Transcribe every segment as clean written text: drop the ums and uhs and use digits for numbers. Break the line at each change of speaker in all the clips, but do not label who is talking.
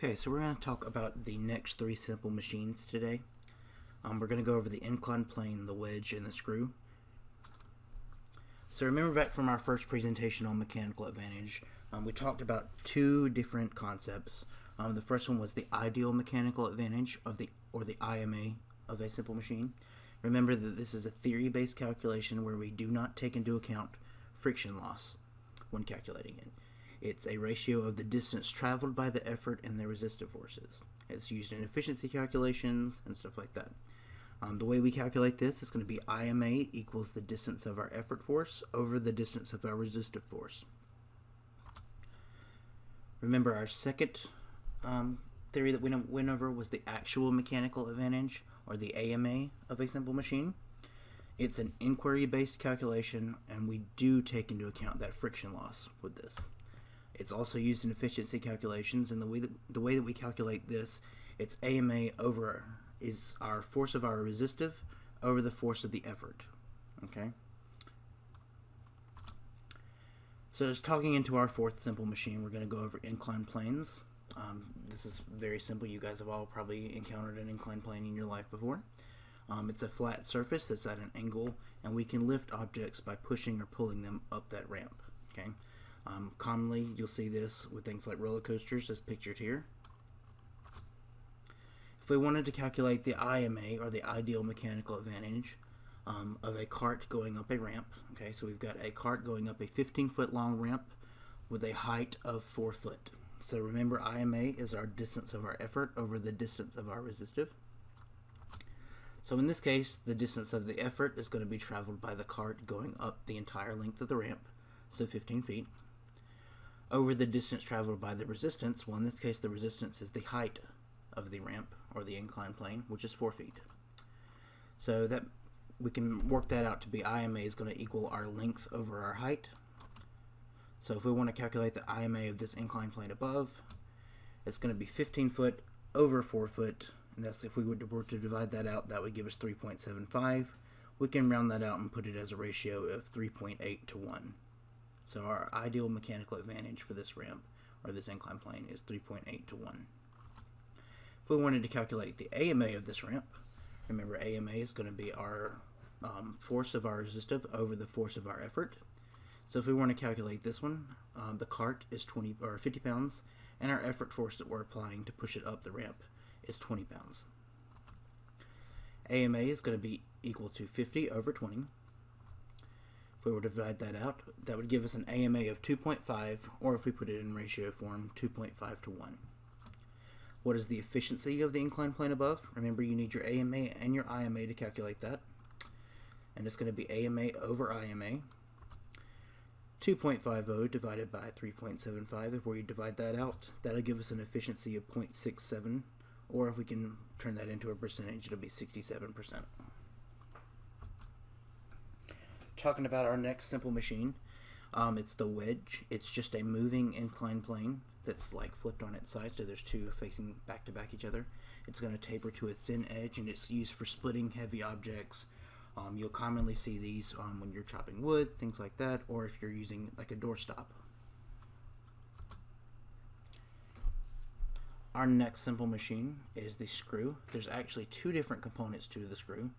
Okay, so we're going to talk about the next three simple machines today. We're going to go over the incline plane, the wedge, and the screw. So remember back from our first presentation on mechanical advantage, we talked about two different concepts. The first one was the ideal mechanical advantage of the IMA of a simple machine. Remember that this is a theory-based calculation where we do not take into account friction loss when calculating it. It's a ratio of the distance traveled by the effort and the resistive forces. It's used in efficiency calculations and stuff like that. The way we calculate this is going to be IMA equals the distance of our effort force over the distance of our resistive force. Remember our second theory that we went over was the actual mechanical advantage, or the AMA, of a simple machine. It's an inquiry-based calculation, and we do take into account that friction loss with this. It's also used in efficiency calculations, and the way that we calculate this, it's AMA is our force of our resistive over the force of the effort. Okay. So just talking into our fourth simple machine, we're going to go over incline planes. This is very simple. You guys have all probably encountered an incline plane in your life before. It's a flat surface that's at an angle, and we can lift objects by pushing or pulling them up that ramp. Okay. Commonly, you'll see this with things like roller coasters, as pictured here. If we wanted to calculate the IMA, or the ideal mechanical advantage, of a cart going up a ramp, okay, so we've got a cart going up a 15-foot long ramp with a height of 4 foot. So remember, IMA is our distance of our effort over the distance of our resistive. So in this case, the distance of the effort is going to be traveled by the cart going up the entire length of the ramp, so 15 feet, over the distance traveled by the resistance. Well, in this case, the resistance is the height of the ramp, or the incline plane, which is 4 feet. So that we can work that out to be IMA is going to equal our length over our height. So if we want to calculate the IMA of this incline plane above, it's going to be 15 foot over 4 foot, and that's, if we were to divide that out, that would give us 3.75. We can round that out and put it as a ratio of 3.8 to 1. So our ideal mechanical advantage for this ramp, or this incline plane, is 3.8 to 1. If we wanted to calculate the AMA of this ramp, remember AMA is going to be our force of our resistive over the force of our effort. So if we want to calculate this one, the cart is 50 pounds, and our effort force that we're applying to push it up the ramp is 20 pounds. AMA is going to be equal to 50 over 20. If we were to divide that out, that would give us an AMA of 2.5, or if we put it in ratio form, 2.5 to 1. What is the efficiency of the incline plane above? Remember, you need your AMA and your IMA to calculate that. And it's going to be AMA over IMA. 2.50 divided by 3.75. If we divide that out, that'll give us an efficiency of 0.67. Or if we can turn that into a percentage, it'll be 67%. Talking about our next simple machine, it's the wedge. It's just a moving incline plane that's like flipped on its side, so there's two facing back to back each other. It's going to taper to a thin edge, and it's used for splitting heavy objects. You'll commonly see these when you're chopping wood, things like that, or if you're using like a doorstop. Our next simple machine is the screw. There's actually two different components to the screw.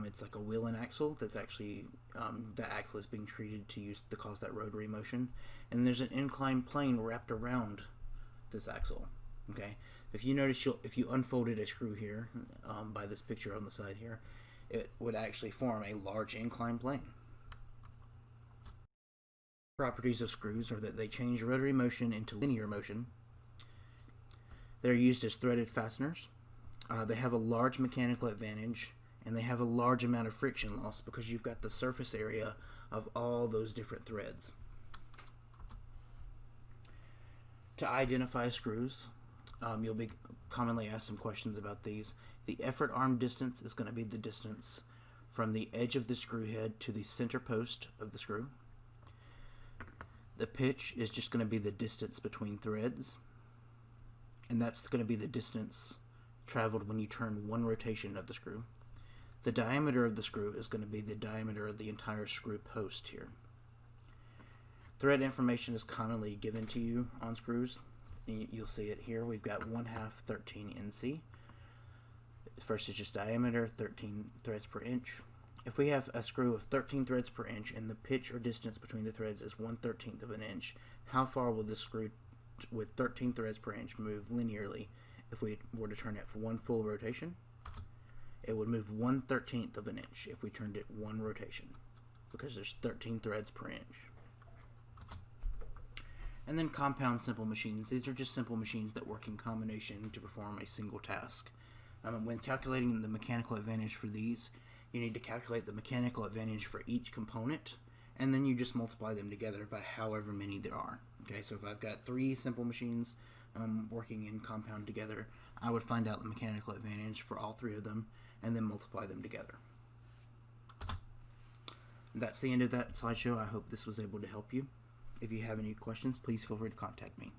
It's like a wheel and axle that's actually, the axle is being treated to cause that rotary motion. And there's an incline plane wrapped around this axle. Okay, if you notice, if you unfolded a screw here, by this picture on the side here, it would actually form a large incline plane. Properties of screws are that they change rotary motion into linear motion. They're used as threaded fasteners. They have a large mechanical advantage, and they have a large amount of friction loss because you've got the surface area of all those different threads. To identify screws, you'll be commonly asked some questions about these. The effort arm distance is going to be the distance from the edge of the screw head to the center post of the screw. The pitch is just going to be the distance between threads, and that's going to be the distance traveled when you turn one rotation of the screw. The diameter of the screw is going to be the diameter of the entire screw post here. Thread information is commonly given to you on screws. you'll see it here. We've got 1/2 13 NC. First is just diameter, 13 threads per inch. If we have a screw of 13 threads per inch and the pitch or distance between the threads is 1/13 of an inch, how far will the screw with 13 threads per inch move linearly if we were to turn it for one full rotation? It would move 1/13 of an inch if we turned it one rotation, because there's 13 threads per inch. And then compound simple machines. These are just simple machines that work in combination to perform a single task. When calculating the mechanical advantage for these, you need to calculate the mechanical advantage for each component, and then you just multiply them together by however many there are. Okay, so if I've got 3 simple machines working in compound together, I would find out the mechanical advantage for all 3 of them, and then multiply them together. That's the end of that slideshow. I hope this was able to help you. If you have any questions, please feel free to contact me.